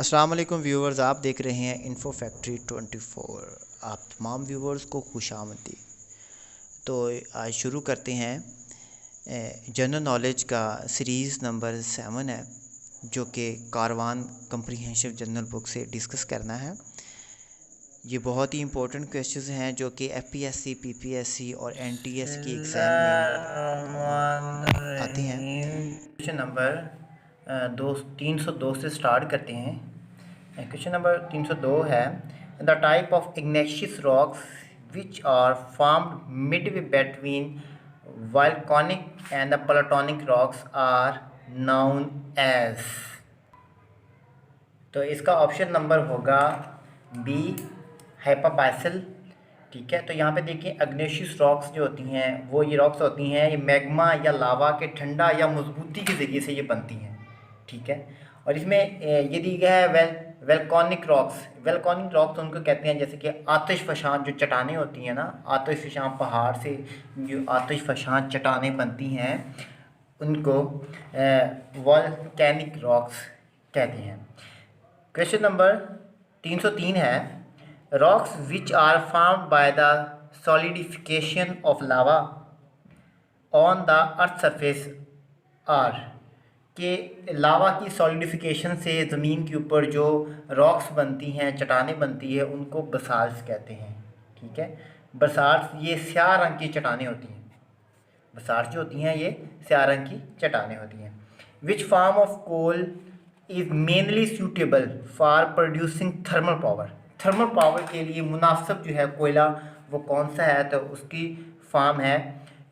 अस्सलाम वालेकुम व्यूवर्स, आप देख रहे हैं इन्फो फैक्ट्री 24। आप तमाम व्यूवर्स को खुशामदी। तो आज शुरू करते हैं जनरल नॉलेज का सीरीज़ नंबर 7 है, जो कि कारवान कम्प्रीहेंसिव जनरल बुक से डिस्कस करना है। ये बहुत ही इंपॉर्टेंट क्वेश्चंस हैं जो कि एफपीएससी, पीपीएससी और एनटीएस की एग्ज़ाम में आते हैं। क्वेश्चन नंबर 302 से स्टार्ट करते हैं। क्वेश्चन नंबर 302 है, the type of igneous rocks which are formed midway between volcanic and the platonic rocks are known as. तो इसका ऑप्शन नंबर होगा बी, हाइपापाइसल। ठीक है, तो यहाँ पे देखिए इग्नेशियस रॉक्स जो होती हैं वो ये रॉक्स होती हैं, ये मैग्मा या लावा के ठंडा या मजबूती के ज़रिए से ये बनती हैं। ठीक है, और इसमें ये दी गया है वेल्कॉनिक रॉक्स। वेल्कॉनिक रॉक्स उनको कहते हैं जैसे कि आतिशफशान जो चट्टानें होती हैं ना, आतिशफशान पहाड़ से जो आतिशफशान चट्टानें बनती हैं उनको वोल्केनिक रॉक्स कहते हैं। क्वेश्चन नंबर 303 है, rocks which are formed by the solidification of lava on the earth surface are, कि लावा की सॉलिडिफिकेशन से ज़मीन के ऊपर जो रॉक्स बनती हैं, चट्टानें बनती है, उनको बसाल्ट्स कहते हैं। ठीक है, बसाल्ट्स ये स्याह रंग की चट्टानें होती हैं। बसाल्ट्स जो होती हैं ये स्याह रंग की चट्टानें होती हैं। Which form of coal is mainly suitable for producing thermal power. Thermal power के लिए मुनासिब जो है कोयला वो कौन सा है, तो उसकी फॉर्म है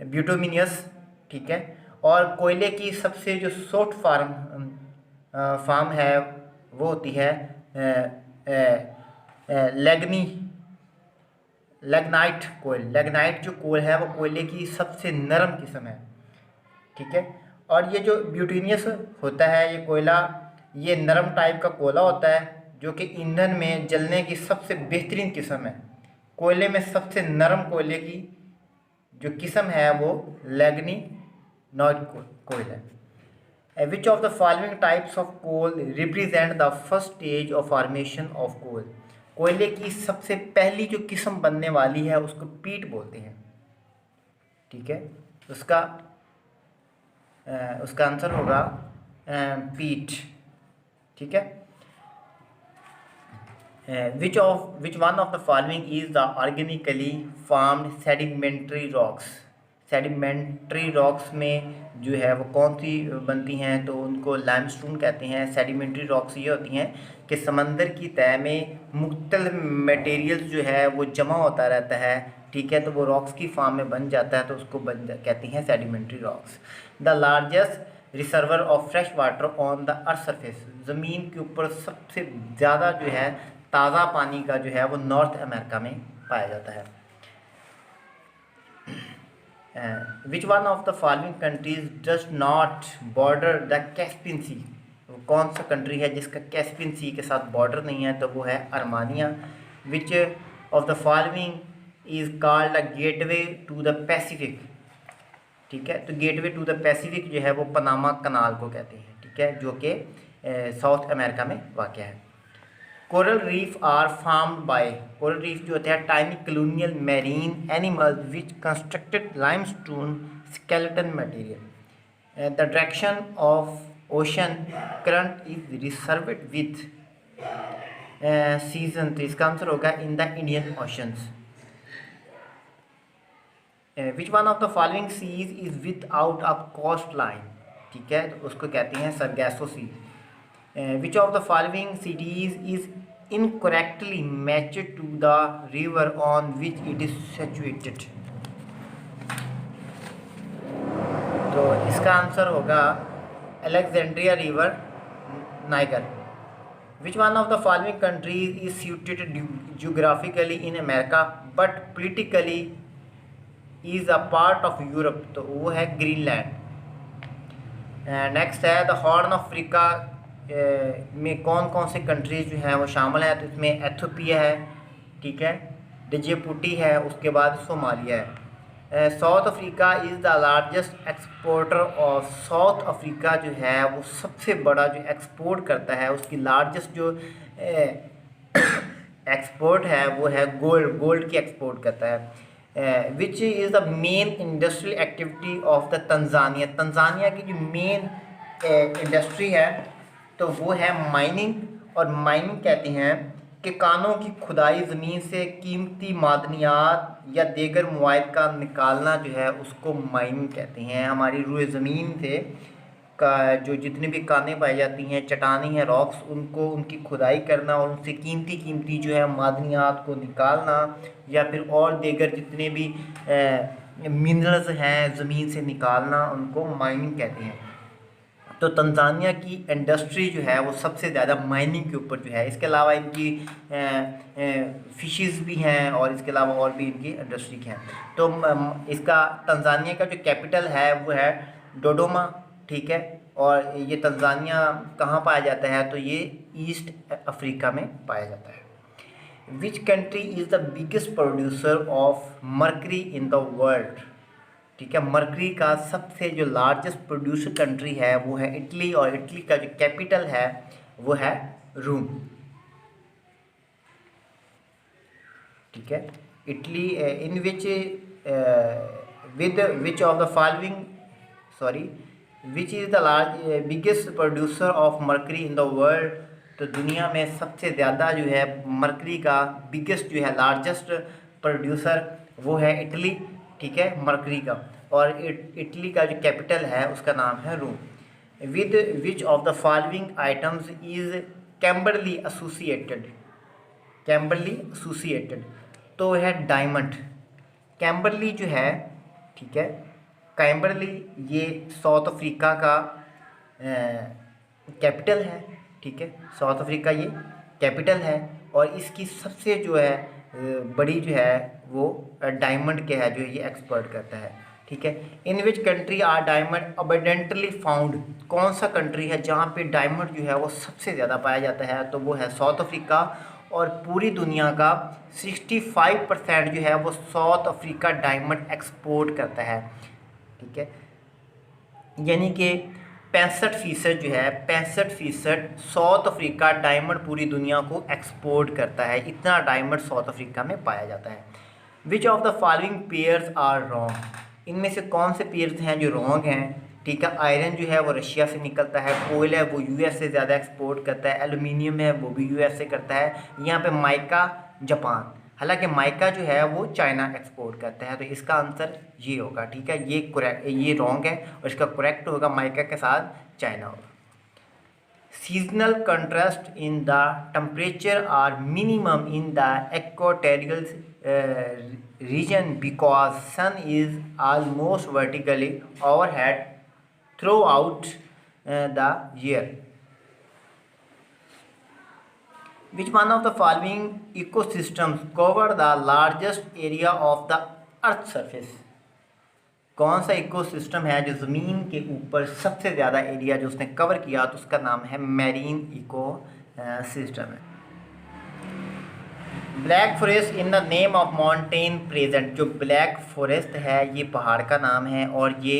ब्यूटोमिनियस। ठीक है, और कोयले की सबसे जो शॉर्ट फॉर्म है वो होती है लेग्नाइट कोयल। लेग्नाइट जो कोयल है वो कोयले की सबसे नरम किस्म है। ठीक है, और ये जो ब्यूटेनियस होता है ये कोयला, ये नरम टाइप का कोयला होता है जो कि ईंधन में जलने की सबसे बेहतरीन किस्म है। कोयले में सबसे नरम कोयले की जो किस्म है वो लेग्नाइट कोयल है। Which of the following types of coal represent the first stage of formation of coal. कोयले की सबसे पहली जो किस्म बनने वाली है उसको पीट बोलते हैं। ठीक है, उसका आंसर होगा पीट। ठीक है, which one of the following is the organically formed sedimentary rocks. Sedimentary rocks में जो है वो कौन सी बनती हैं, तो उनको लाइमस्टोन कहते हैं। सेडिमेंट्री रॉक्स ये होती हैं कि समंदर की तह में मुख्तलिफ मटेरियल जो है वो जमा होता रहता है। ठीक है, तो वो रॉक्स की फॉर्म में बन जाता है, तो उसको कहते हैं sedimentary rocks. The largest reservoir of fresh water on the earth surface. ज़मीन के ऊपर सबसे ज़्यादा जो है ताज़ा पानी का जो है वो नॉर्थ अमेरिका में पाया जाता है। Which one of the following countries does not border the Caspian sea. कौन सा कंट्री है जिसका कैस्पियन सी के साथ बॉर्डर नहीं है, तो वो है Armenia. Which of the following is called a gateway to the Pacific. ठीक है, तो गेटवे टू द पैसिफिक जो है वो पनामा कनाल को कहते हैं। ठीक है, जो कि साउथ अमेरिका में वाक़ है। Coral reef are formed by. Coral reef जो होते हैं tiny colonial marine animals which constructed limestone skeleton material. The direction of ocean current is reserved with season, तो इसका आंसर होगा in the Indian oceans. Which one of the following seas is without a coast line. ठीक है, तो उसको कहते हैं Sargasso sea. Which of the following cities is incorrectly matched to the river on which it is situated, तो इसका answer होगा Alexandria river, Niger. Which one of the following countries is situated geographically in America but politically is a part of Europe, तो वो है Greenland. Next है, the horn of Africa में कौन कौन से कंट्रीज जो हैं वो शामिल है, तो इसमें एथियोपिया है। ठीक है, डिजिबूटी है, उसके बाद सोमालिया है। South Africa is the largest exporter of, south Africa जो है वो सबसे बड़ा जो एक्सपोर्ट करता है, उसकी लार्जेस्ट जो एक्सपोर्ट है वो है गोल्ड, गोल्ड की एक्सपोर्ट करता है। Which is the main industrial activity of the Tanzania, Tanzania की जो मेन इंडस्ट्री है तो वो है माइनिंग। और माइनिंग कहते हैं कि कानों की खुदाई, ज़मीन से कीमती मादनियात या दीगर मवाद का निकालना जो है उसको माइनिंग कहते हैं। हमारी रूए ज़मीन से का जो जितनी भी कानें पाई जाती हैं, चट्टानी हैं, रॉक्स, उनको उनकी खुदाई करना और उनसे कीमती कीमती जो है मादनियात को निकालना, या फिर और दीगर जितने भी मिनरल्स हैं ज़मीन से निकालना, उनको माइनिंग कहते हैं। तो तंजानिया की इंडस्ट्री जो है वो सबसे ज़्यादा माइनिंग के ऊपर जो है। इसके अलावा इनकी फ़िशेस भी हैं और इसके अलावा और भी इनकी इंडस्ट्री हैं। तो इसका तंजानिया का जो कैपिटल है वो है डोडोमा, ठीक है। और ये तंजानिया कहाँ पाया जाता है, तो ये ईस्ट अफ्रीका में पाया जाता है। Which country is the biggest producer of mercury in the world, ठीक है। मर्करी का सबसे जो लार्जेस्ट प्रोड्यूसर कंट्री है वो है इटली, और इटली का जो कैपिटल है वो है रोम, ठीक है। Italy in which with which of the following sorry which is the biggest producer of mercury in the world, तो दुनिया में सबसे ज़्यादा जो है मर्करी का बिगेस्ट जो है लार्जेस्ट प्रोड्यूसर वो है इटली, ठीक है, मर्करी का। और इटली का जो कैपिटल है उसका नाम है Rome. With which of the following items is Kimberley associated, Kimberley associated, तो है डायमंड। कैम्बरली जो है, ठीक है, कैम्बरली ये साउथ अफ्रीका का कैपिटल है, ठीक है। साउथ अफ्रीका ये कैपिटल है और इसकी सबसे जो है बड़ी जो है वो डायमंड के है जो ये एक्सपोर्ट करता है, ठीक है। In which country are diamond abundantly found, कौन सा कंट्री है जहाँ पे डायमंड जो है वो सबसे ज़्यादा पाया जाता है, तो वो है साउथ अफ्रीका। और पूरी दुनिया का 65% जो है वो साउथ अफ्रीका डायमंड एक्सपोर्ट करता है, ठीक है। यानी कि 65% जो है 65% साउथ अफ्रीका डायमंड पूरी दुनिया को एक्सपोर्ट करता है, इतना डायमंड साउथ अफ्रीका में पाया जाता है। Which of the following pairs are wrong, इनमें से कौन से पेयर्स हैं जो रॉन्ग हैं, ठीक है। आयरन जो है वो रशिया से निकलता है, कोयल है वो यूएस से ज़्यादा एक्सपोर्ट करता है, एल्यूमिनियम है वो भी यूएस से करता है, यहाँ पे माइका जापान, हालांकि माइका जो है वो चाइना एक्सपोर्ट करता है। तो इसका आंसर ये होगा, ठीक है। ये करेक्ट, ये रॉन्ग है और इसका करेक्ट होगा माइका के साथ चाइना होगा। Seasonal contrast in the temperature are minimum in the equatorial region because sun is almost vertically overhead throughout the year. Which one of the following ecosystems cover the largest area of the earth surface? कौन सा ecosystem है जो ज़मीन के ऊपर सबसे ज़्यादा area जो उसने कवर किया, तो उसका नाम है मैरीन इको सिस्टम है। Black forest in the name of mountain present, जो ब्लैक फॉरेस्ट है ये पहाड़ का नाम है और ये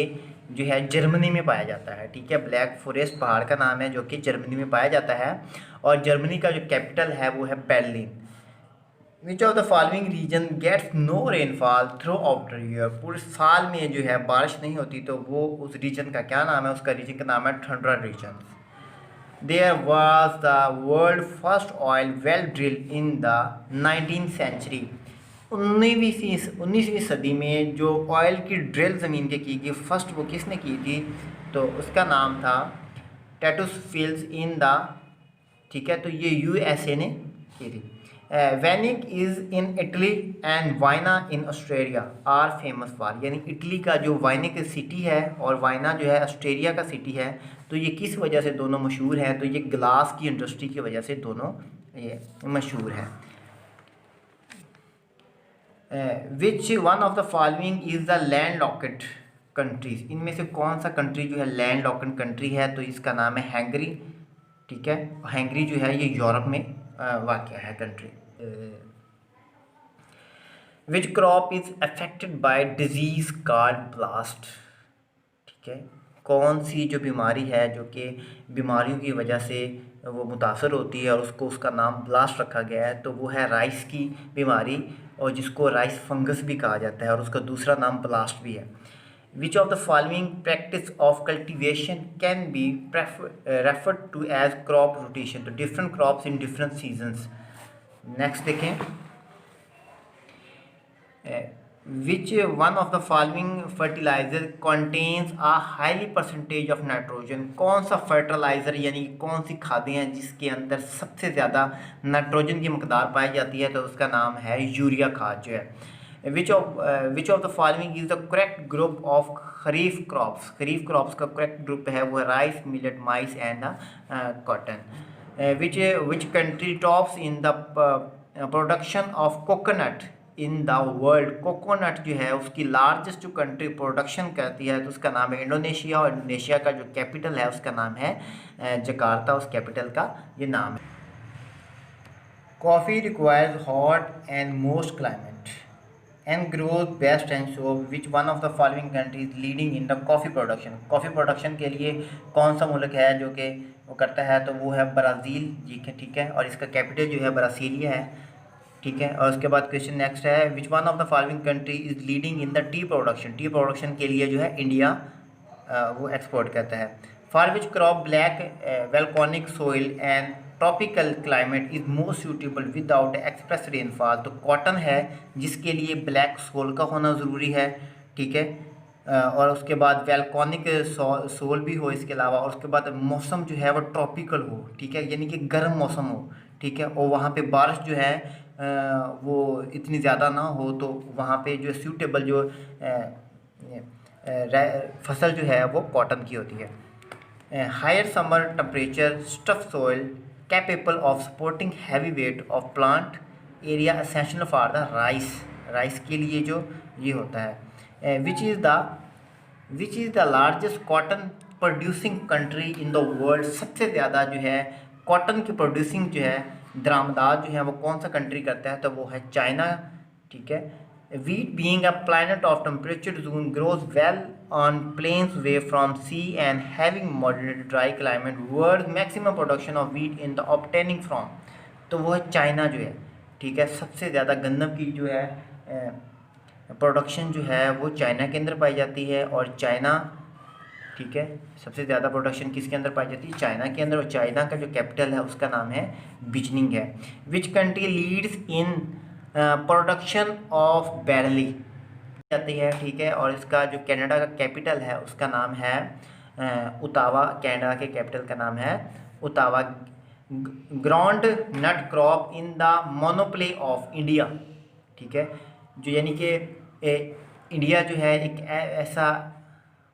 जो है जर्मनी में पाया जाता है, ठीक है। ब्लैक फॉरेस्ट पहाड़ का नाम है जो कि जर्मनी में पाया जाता है और जर्मनी का जो कैपिटल है वो है Berlin. Which of the following region gets no rainfall throughout year, पूरे साल में जो है बारिश नहीं होती, तो वो उस रीजन का क्या नाम है, उसका रीजन का नाम है tundra region. There was the world first oil well drill in the 19th century, 19वीं सदी में जो ऑयल की ड्रिल ज़मीन के की गई फर्स्ट, वो किसने की थी, तो उसका नाम था टैटूस फील्ड्स इन द, ठीक है, तो ये यूएसए ने की थी। Venice is in Italy and Vienna in Australia are famous for, यानी इटली का जो वाइनिक सिटी है और वाइना जो है ऑस्ट्रेलिया का सिटी है, तो ये किस वजह से दोनों मशहूर हैं, तो ये ग्लास की इंडस्ट्री की वजह से दोनों ये मशहूर हैं। विच one of the following is the land locked countries, इनमें से कौन सा कंट्री जो है लैंड लॉकेड कंट्री है, तो इसका नाम है हैंगरी, ठीक है। हैंगरी जो है ये यूरोप में वाक़ है country. Which crop is affected by disease called blast. ठीक है, कौन सी जो बीमारी है जो कि बीमारियों की वजह से वो मुतासर होती है और उसको उसका नाम ब्लास्ट रखा गया है, तो वो है राइस की बीमारी, और जिसको राइस फंगस भी कहा जाता है और उसका दूसरा नाम ब्लास्ट भी है। Which of the following practice of cultivation can be referred to as crop rotation, तो different crops in different seasons. Next देखें, which one of the following fertilizer contains a highly percentage of nitrogen, कौन सा fertiliser यानी कौन सी खादें हैं जिसके अंदर सबसे ज़्यादा नाइट्रोजन की मकदार पाई जाती है, तो उसका नाम है यूरिया खाद जो है। Which of the following is the correct group of kharif crops, kharif crops का करेक्ट ग्रुप है वो है rice, millet, mice and cotton. Which country tops in the production of coconut in the world, coconut जो है उसकी largest जो country production करती है तो उसका नाम है इंडोनेशिया, और इंडोनेशिया का जो कैपिटल है उसका नाम है जकार्ता, उस कैपिटल का ये नाम है। Coffee requires hot and most climate and growth best and so which one of the following countries leading in the coffee production, coffee production के लिए कौन सा मुल्क है जो कि वो करता है, तो वो है ब्राज़ील जी के। ठीक है, और इसका कैपिटल जो है ब्रासीलिया है। ठीक है, और उसके बाद क्वेश्चन नेक्स्ट है, which one of the following country is leading in the tea production, tea production के लिए जो है इंडिया वो एक्सपोर्ट करता है। For which crop black volcanic soil and tropical climate is most suitable without express rainfall, तो cotton है जिसके लिए ब्लैक सोल का होना ज़रूरी है। ठीक है, और उसके बाद वेलकॉनिक सोल भी हो इसके अलावा, और उसके बाद मौसम जो है वो ट्रॉपिकल हो। ठीक है, यानी कि गर्म मौसम हो। ठीक है, और वहाँ पे बारिश जो है वो इतनी ज़्यादा ना हो, तो वहाँ पे जो सूटेबल जो फसल जो है वो कॉटन की होती है। Higher summer temperature stuff soil capable of supporting heavy weight of plant area essential for the rice, rice के लिए जो ये होता है। Which is the largest cotton producing country in the world, सबसे ज़्यादा जो है कॉटन की प्रोड्यूसिंग जो है दरामदाद जो है वो कौन सा कंट्री करता है, तो वो है चाइना। ठीक है, wheat being a planet of temperature zone grows well on plains way from sea and having moderate dry climate, world maximum production of wheat in the obtaining from, तो वो है चाइना जो है। ठीक है, सबसे ज़्यादा गंदम की जो है प्रोडक्शन जो है वो चाइना के अंदर पाई जाती है, और चाइना, ठीक है, सबसे ज़्यादा प्रोडक्शन किसके अंदर पाई जाती है, चाइना के अंदर, और चाइना का जो कैपिटल है उसका नाम है बीजिंग है। Which country leads in production of बैरली जाती है। ठीक है, और इसका जो कनाडा का कैपिटल है उसका नाम है उतावा, कनाडा के कैपिटल का नाम है Ottawa. Ground nut crop in the monopoly of India. ठीक है, जो यानी कि इंडिया जो है एक ऐसा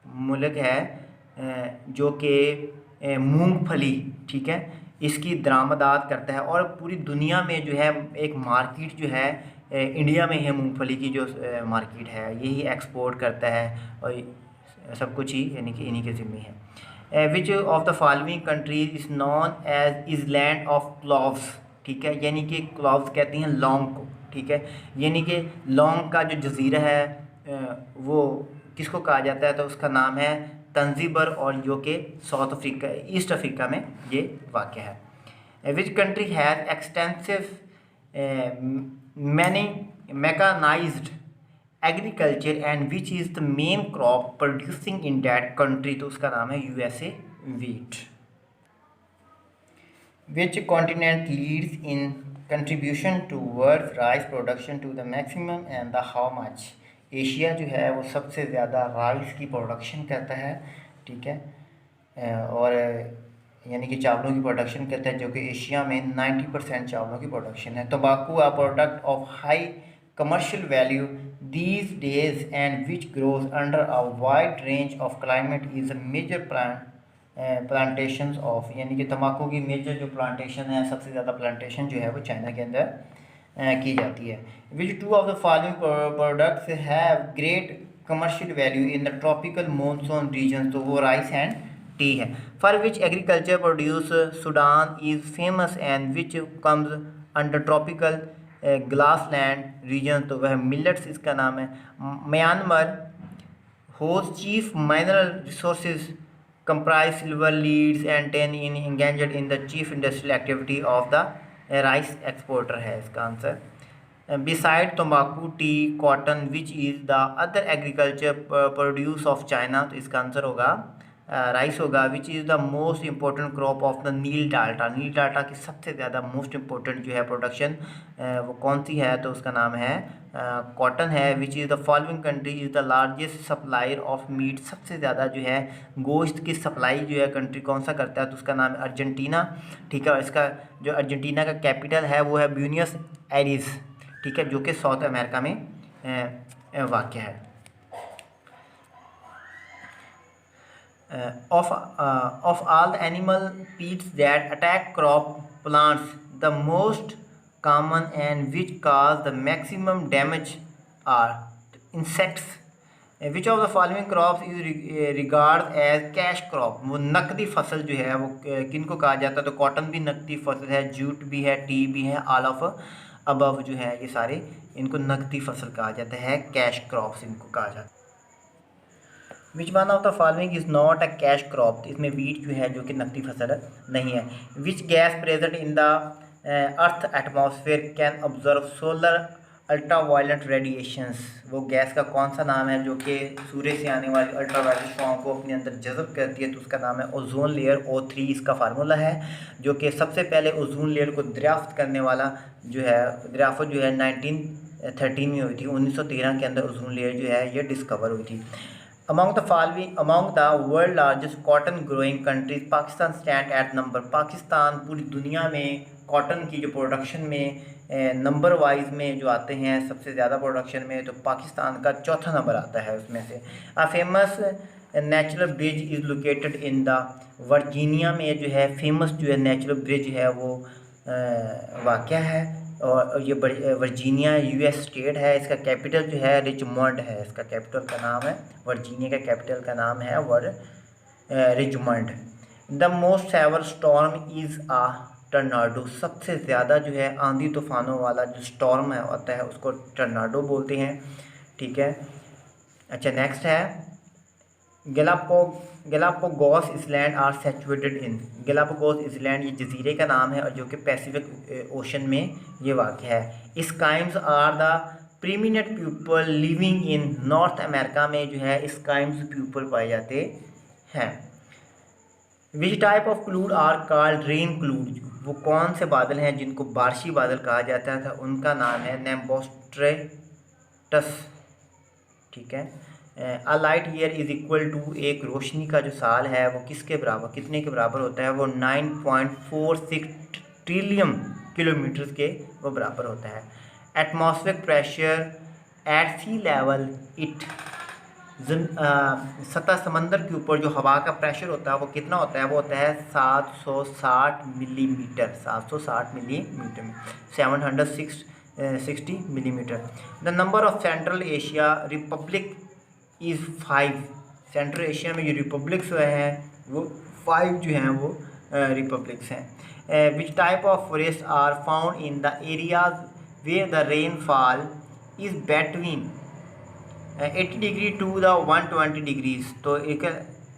मुल्क है जो कि मूंगफली, ठीक है, इसकी दरामदात करता है, और पूरी दुनिया में जो है एक मार्केट जो है इंडिया में है, मूंगफली की जो मार्केट है यही एक्सपोर्ट करता है, और सब कुछ ही यानी कि इन्हीं के ज़िम्मे है। Which of the following countries is known as is land of cloves. ठीक है, यानी कि क्लॉव्स कहते हैं लौंग को। ठीक है, यानी कि लौंग का जो जजीरा है वो किसको कहा जाता है, तो उसका नाम है तंजीबर, और जो कि साउथ अफ्रीका, ईस्ट अफ्रीका में ये वाक़ है। Which country has extensive many mechanized agriculture and which is the main crop producing in that country, तो उसका नाम है USA wheat. Which continent leads in contribution towards rice production to the maximum and the how much, Asia जो है वो सबसे ज़्यादा rice की प्रोडक्शन करता है। ठीक है, और यानी कि चावलों की प्रोडक्शन करता है, जो कि एशिया में 90% चावलों की प्रोडक्शन है। तंबाकू a product of high commercial value these days and which grows under a wide range of climate is a major plantation of, यानी कि तंबाकू की मेजर जो प्लांटेशन है, सबसे ज़्यादा प्लांटेशन जो है वो चाइना के अंदर की जाती है। Which two of the following products have great commercial value in the tropical monsoon region, तो वो राइस एंड टी है। For which agriculture produce Sudan is famous and which comes under tropical grassland region, तो वह millets इसका नाम है। Myanmar whose chief mineral resources comprise silver, leads and tin in engaged in the chief industrial activity of the rice exporter है इसका answer. beside tobacco, tea, cotton which is the other agriculture produce of China, तो इसका answer होगा rice होगा। Which is the most important crop of the Nile delta, Nile delta की सबसे ज़्यादा most important जो है प्रोडक्शन वो कौन सी है, तो उसका नाम है कॉटन है। Which is the following country is the largest supplier of meat, सबसे ज़्यादा जो है गोश्त की सप्लाई जो है कंट्री कौन सा करता है, तो उसका नाम है अर्जेंटीना। ठीक है, और इसका जो अर्जेंटीना का कैपिटल है वो है ब्यूनियस एरिस, ठीक है, जो कि साउथ अमेरिका में वाक़ है। Of all the animal pests that attack crop plants, the most common and which cause the maximum damage are insects. Which of the following crops is regarded as cash crop? वो नकदी फसल जो है वो किनको कहा जाता है, तो कॉटन भी नकदी फसल है, जूट भी है, टी भी है, ऑल ऑफ अबव जो है ये सारे इनको नकदी फसल कहा जाता है, कैश क्रॉप्स इनको कहा जाता है। Which one of the following is not a cash crop, इसमें वीट जो है जो कि नकदी फसल नहीं है। Which gas present in the earth atmosphere can observe solar ultraviolet radiations, वो गैस का कौन सा नाम है जो कि सूर्य से आने वाली अल्ट्रावायलेट फॉर्म को अपने अंदर जज़ब करती है, तो उसका नाम है ओजोन लेयर, O3 इसका फार्मूला है, जो कि सबसे पहले ओजोन लेयर को दरियाफ्त करने वाला जो है दरियाफ्त जो है 1913 में हुई थी, 1913 के अंदर ओजोन लेयर जो है ये डिस्कवर हुई थी। Among the world largest cotton growing countries, Pakistan stand at number, Pakistan पूरी दुनिया में कॉटन की जो प्रोडक्शन में नंबर वाइज में जो आते हैं सबसे ज़्यादा प्रोडक्शन में, तो पाकिस्तान का चौथा नंबर आता है उसमें से। A famous natural bridge is located in the Virginia में जो है फेमस जो है नेचुरल ब्रिज है वो वाक़या है, और ये वर्जीनिया US स्टेट है। इसका कैपिटल जो है रिचमंड है, इसका कैपिटल का नाम है वर्जीनिया का कैपिटल का नाम है Richmond. The most severe storm is a tornado, सबसे ज़्यादा जो है आंधी तूफानों वाला जो स्टॉर्म है होता है उसको टर्नाडो बोलते हैं। ठीक है, अच्छा नेक्स्ट है Galapagos island are situated in, Galapagos island ये जजीरे का नाम है और जो कि पैसिफिक ओशन में ये वाक़ है। Eskimos are the preeminent people living in North America में जो है स्काइम्स पीपल पाए जाते हैं। Which type of cloud are called rain cloud, वो कौन से बादल हैं जिनको बारिशी बादल कहा जाता था, उनका नाम है नेम्बोस्ट्रेटस। ठीक है, a light year is equal to, एक रोशनी का जो साल है वो किसके बराबर, कितने के बराबर होता है, वो 9.46 ट्रिलियन किलोमीटर के वो बराबर होता है। Atmospheric pressure at sea level it, सतह समंदर के ऊपर जो हवा का प्रेशर होता है वो कितना होता है, वो होता है 760 millimetre, 760 millimetre, 760 millimetre. The number of central Asia Republic is 5, central Asia में जो रिपब्लिक्स हैं वो 5 जो हैं वो रिपब्लिक्स हैं। Which type of forest are found in the areas where the rainfall is between 80 degree to the 120 degrees, तो एक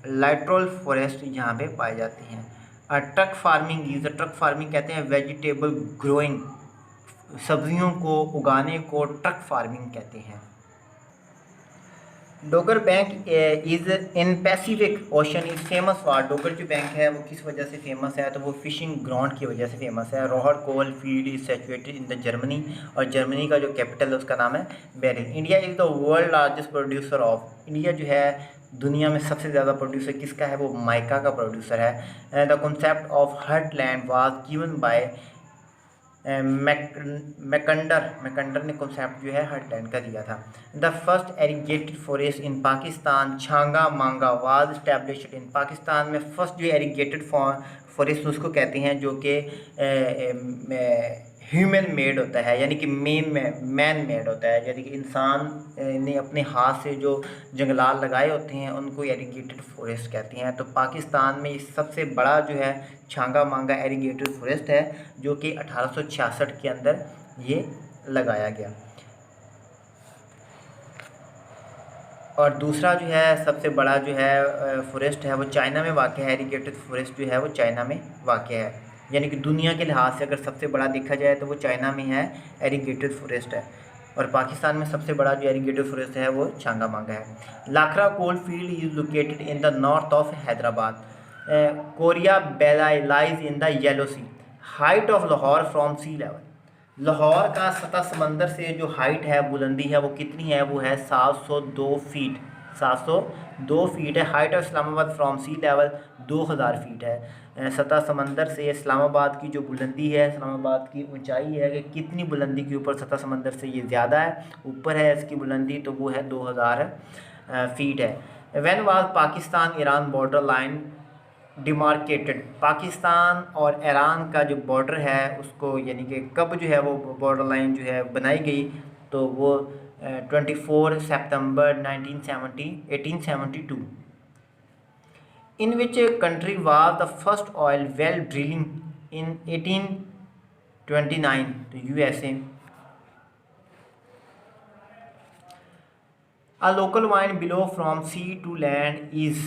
लाइट्रोल फॉरेस्ट यहाँ पे पाई जाती हैं। Truck farming is, truck farming कहते हैं वेजिटेबल ग्रोइंग, सब्जियों को उगाने को ट्रक फार्मिंग कहते हैं। Dogar bank is in Pacific ocean is famous for, Dogar जो बैंक है वो किस वजह से फेमस है, तो वो फिशिंग ग्राउंड की वजह से फेमस है। Ruhr coal field is situated in the Germany, और जर्मनी का जो कैपिटल है उसका नाम है Berlin. India is the world largest producer of, India जो है दुनिया में सबसे ज़्यादा प्रोड्यूसर किसका है, वो माइका का प्रोड्यूसर है। The concept of heartland was given by Mackinder ने कॉन्सेप्ट जो है हर्टलैंड का दिया था। The first irrigated forest in Pakistan Changa Manga was established in, Pakistan में फर्स्ट जो एरीगेटेड फॉरेस्ट उसको कहते हैं जो कि ह्यूमन मेड होता है, यानी कि मैन मेड होता है, यानी कि इंसान ने अपने हाथ से जो जंगलात लगाए होते हैं उनको एरीगेटेड फॉरेस्ट कहते हैं। तो पाकिस्तान में सबसे बड़ा जो है छांगा मांगा एरीगेटेड फॉरेस्ट है जो कि 1866 के अंदर ये लगाया गया। और दूसरा जो है सबसे बड़ा जो है फॉरेस्ट है वो चाइना में वाक़ है। एरीगेटेड फॉरेस्ट जो है वो चाइना में वाक़ है, यानी कि दुनिया के लिहाज से अगर सबसे बड़ा देखा जाए तो वो चाइना में है, एरीगेटेड फॉरेस्ट है। और पाकिस्तान में सबसे बड़ा जो एरीगेटेड फॉरेस्ट है वो चांगामांगा है। Lakhra coal field is located in the north of Hyderabad. Korea Bay lies in the Yellow Sea. Height of Lahore from sea level. Lahore का सतह समंदर से जो हाइट है, बुलंदी है, वो कितनी है? वो है 702 फीट। 702 फीट है। Height of Islamabad from sea level 2000 feet है। सतह समंदर से इस्लामाबाद की जो बुलंदी है, इस्लामाबाद की ऊंचाई है कि कितनी बुलंदी के ऊपर सतह समंदर से ये ज़्यादा है, ऊपर है इसकी बुलंदी, तो वो है 2000 फीट है। When was Pakistan Iran border line demarcated. Pakistan और ईरान का जो बॉर्डर है उसको, यानी कि कब जो है वो बॉर्डर लाइन जो है बनाई गई, तो वो 24 सितंबर 1872। In which country was the first oil well drilling in 1829? तो USA. A local wind blow from sea to land is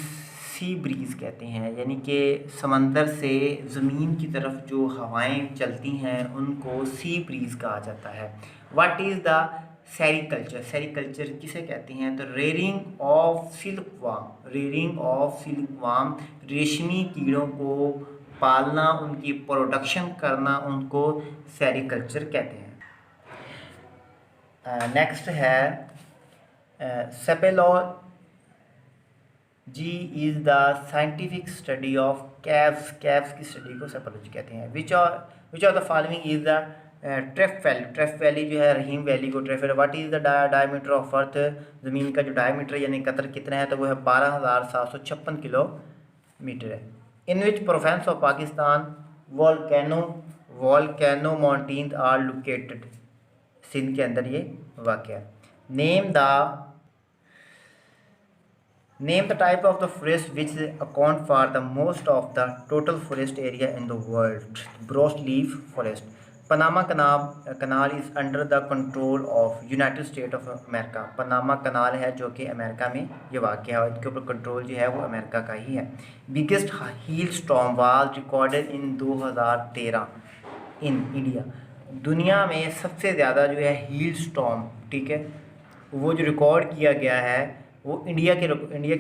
sea breeze कहते हैं, यानी कि समंदर से ज़मीन की तरफ जो हवाएं चलती हैं उनको सी ब्रीज़ कहा जाता है। What is the sericulture? Sericulture किसे कहते हैं? तो rearing of silkworm. Rearing of silkworm, रेशमी कीड़ों को पालना, उनकी प्रोडक्शन करना, उनको सेरीकल्चर कहते हैं। नेक्स्ट है speleology is the scientific study of caves. Caves की स्टडी को सेपेलॉजी कहते हैं। Which of the following is the trough valley. Trough valley जो है, रहीम वैली को trough valley. What is the diameter of Earth? ज़मीन का जो डायमीटर यानी कतर कितना है, तो वो है 12,756 किलोमीटर है। In which province of Pakistan volcano mountains are located? Sindh के अंदर ये वाक़ है। Name the type of the forest which account for the most of the total forest area in the world. Broadleaf forest. Panama Canal is under the control of United States of America. Panama canal है जो कि America में ये वाक़ है और इसके ऊपर कंट्रोल जो है वो अमेरिका का ही है। Biggest hail storm was recorded in 2013 in India. दुनिया में सबसे ज़्यादा जो है हील स्टॉर्म, ठीक है, वो जो रिकॉर्ड किया गया है वो इंडिया के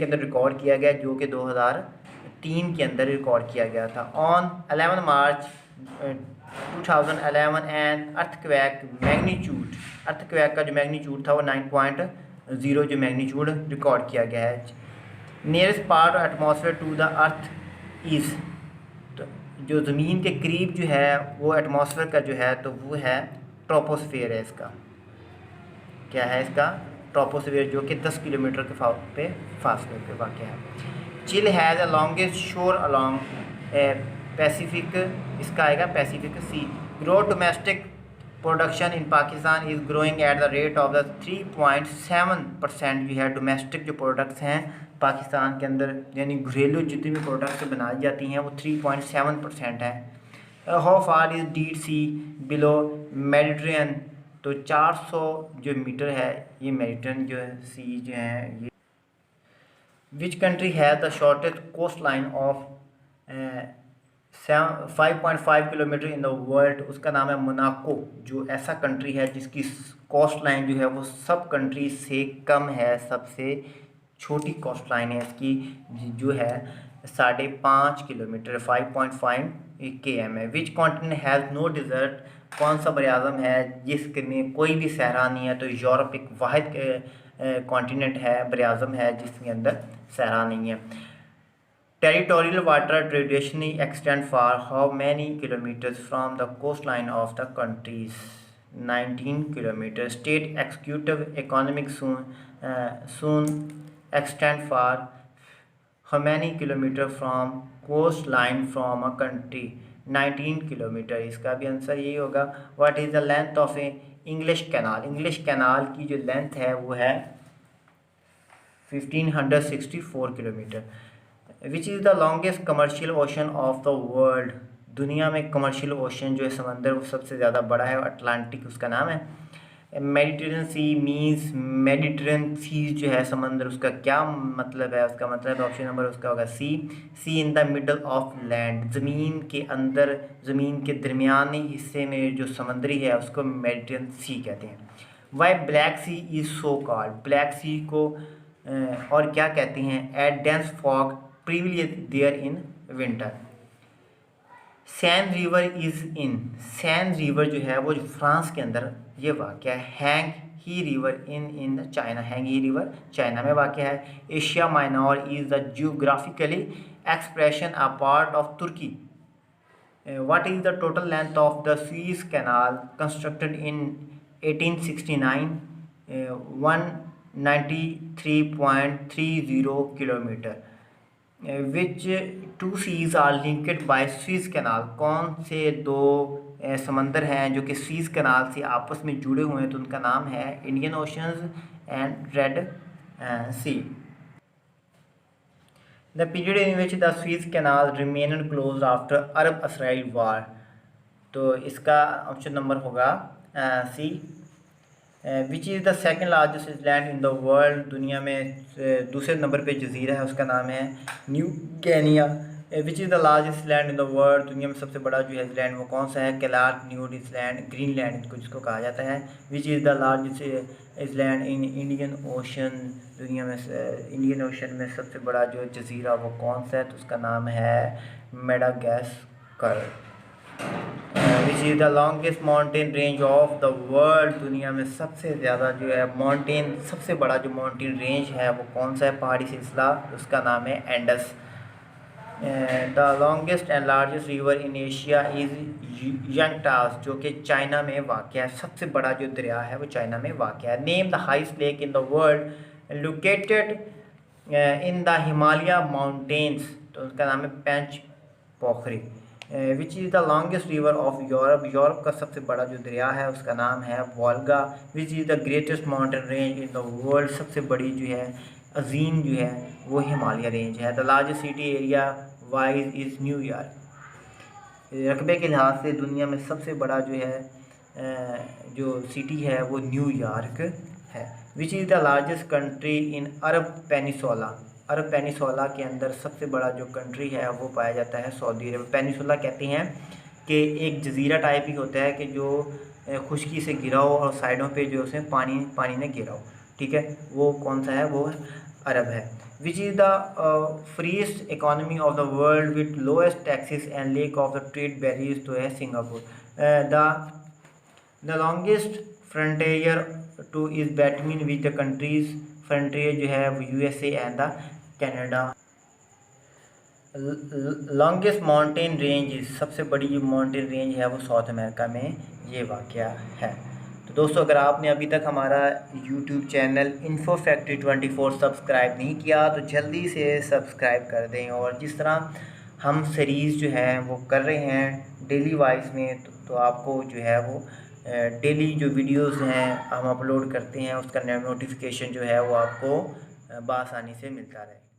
अंदर रिकॉर्ड किया गया, जो कि 2003 के अंदर रिकॉर्ड किया गया था। On 11 March 2011 and earthquake magnitude. Earthquake का जो मैग्नीट्यूड था वो 9.0 जो मैग्नीट्यूड रिकॉर्ड किया गया है। Nearest part of atmosphere to the earth is, तो जो ज़मीन के करीब जो है वो एटमॉस्फेयर का जो है तो वो है ट्रोपोस्फेयर है। इसका क्या है? इसका ट्रोपोस्फेयर, जो कि 10 किलोमीटर के फासले पे वाक़ है। चिल हैज़ द लॉन्गेस्ट शोर अलॉन्ग पैसिफिक। इसका आएगा Pacific C. Growth domestic production in Pakistan is growing at the rate of the 3.7% जो है डोमेस्टिक जो प्रोडक्ट्स हैं पाकिस्तान के अंदर, यानी घरेलू जितनी भी प्रोडक्ट्स बनाई जाती हैं वो 3.7% है। How far is dead sea below Mediterranean? तो 400 जो मीटर है ये मेडिटेरेनियन जो है सी जो है ये। Which country has the shortest coast line of 5.5 kilometre in the world? उसका नाम है मोनाको। जो ऐसा कंट्री है जिसकी कोस्ट लाइन जो है वो सब कंट्री से कम है, सबसे छोटी कोस्ट लाइन है इसकी जो है 5.5 किलोमीटर 5.5 km है। Which continent has no desert? कौन सा बर आज़म है जिसमें कोई भी सहरा नहीं है? तो यूरोप एक वाहिद कॉन्टिनेंट है, बर आज़म है जिसके अंदर सहरा नहीं है। Territorial water traditionally extend for how many kilometres from the coast line of the countries? 19 kilometre. State executive economic zone extend for how many kilometre from coast line from a country? 19 kilometre. इसका भी answer यही होगा। What is the length of a English canal? English canal की जो length है वो है 1564 kilometre. Which is the longest commercial ocean of the world? दुनिया में कमर्शियल ओशन जो है समंदर वो सबसे ज़्यादा बड़ा है, अटलांटिक उसका नाम है। मेडिटेरियन सी मीन्स, मेडिटेरियन सी जो है समंदर, उसका क्या मतलब है? उसका मतलब ऑप्शन नंबर उसका होगा C, sea in the middle of land, ज़मीन के अंदर, ज़मीन के दरमियानी हिस्से में जो समंदरी है उसको मेडिटेरियन सी कहते हैं। Why black sea is so called, black sea को और क्या कहते हैं? At dense fog previous there in winter. Seine river is in, Seine river जो है वो फ्रांस के अंदर ये वाक़या है। Hwang Ho river in China, Hwang Ho river China में वाक़या है। Asia Minor is the geographically expression a part of Turkey. What is the total length of the Suez Canal constructed in 1869? 193.30 kilometer. Which two seas are linked by Suez Canal? कौन से दो समंदर हैं जो कि स्वीज कनाल से आपस में जुड़े हुए हैं? तो उनका नाम है Indian oceans and red sea. The period in which the Suez Canal remained closed after Arab-Israel war, तो इसका ऑप्शन नंबर होगा C. Which is the second largest island in the world, दुनिया में दूसरे नंबर पे जजीरा है, उसका नाम है new Guinea. Which is the largest island in the world, दुनिया में सबसे बड़ा जो है आइलैंड वो कौन सा है? कैलार्क न्यूड आइलैंड, ग्रीनलैंड जिसको कहा जाता है। Which is the largest island in Indian ocean, दुनिया में इंडियन ओशन में सबसे बड़ा जो जजीरा वो कौन सा है? तो उसका नाम है Madagascar. Which is the longest mountain range of the world, दुनिया में सबसे ज़्यादा जो है माउंटेन, सबसे बड़ा जो माउंटेन रेंज है वो कौन सा है? पहाड़ी सिलसिला, उसका नाम है Andes. The longest and largest river in Asia is Yangtze, जो कि चाइना में वाक़या है, सबसे बड़ा जो दरिया है वो चाइना में वाक़या है। Name the highest lake in the world located in the Himalaya mountains, तो उसका नाम है Panch Pokhari. Which is the longest river of Europe, Europe का सबसे बड़ा जो दरिया है उसका नाम है Volga. Which is the greatest mountain range in the world, सबसे बड़ी जो है अजीम जो है वो हिमालय रेंज है। The largest city area wise is New York, रकबे के लिहाज से दुनिया में सबसे बड़ा जो है जो सिटी है वो न्यूयॉर्क है। Which is the largest country in Arab peninsula, Arab peninsula के अंदर सबसे बड़ा जो कंट्री है वो पाया जाता है सऊदी अरब। पेनिसोला कहते हैं कि एक जजीरा टाइप ही होता है कि जो खुशकी से घिरा हो और साइडों पे जो उसमें पानी ने घिरा हो, ठीक है, वो कौन सा है? वो अरब है। Which is the freest economy of the world with lowest taxes and lack of the trade barriers, तो है Singapore. The longest frontier to is between which the countries, frontier जो है वो USA and the Canada. Longest mountain range, सबसे बड़ी जो mountain range है वो साउथ अमेरिका में ये वाक़या है। तो दोस्तों अगर आपने अभी तक हमारा YouTube channel info factory 24 subscribe नहीं किया तो जल्दी से सब्सक्राइब कर दें। और जिस तरह हम सीरीज़ जो है वो कर रहे हैं डेली वाइज में, तो आपको जो है वो डेली जो वीडियोस हैं हम अपलोड करते हैं उसका नोटिफिकेशन जो है वो आपको बआसानी से मिलता रहे।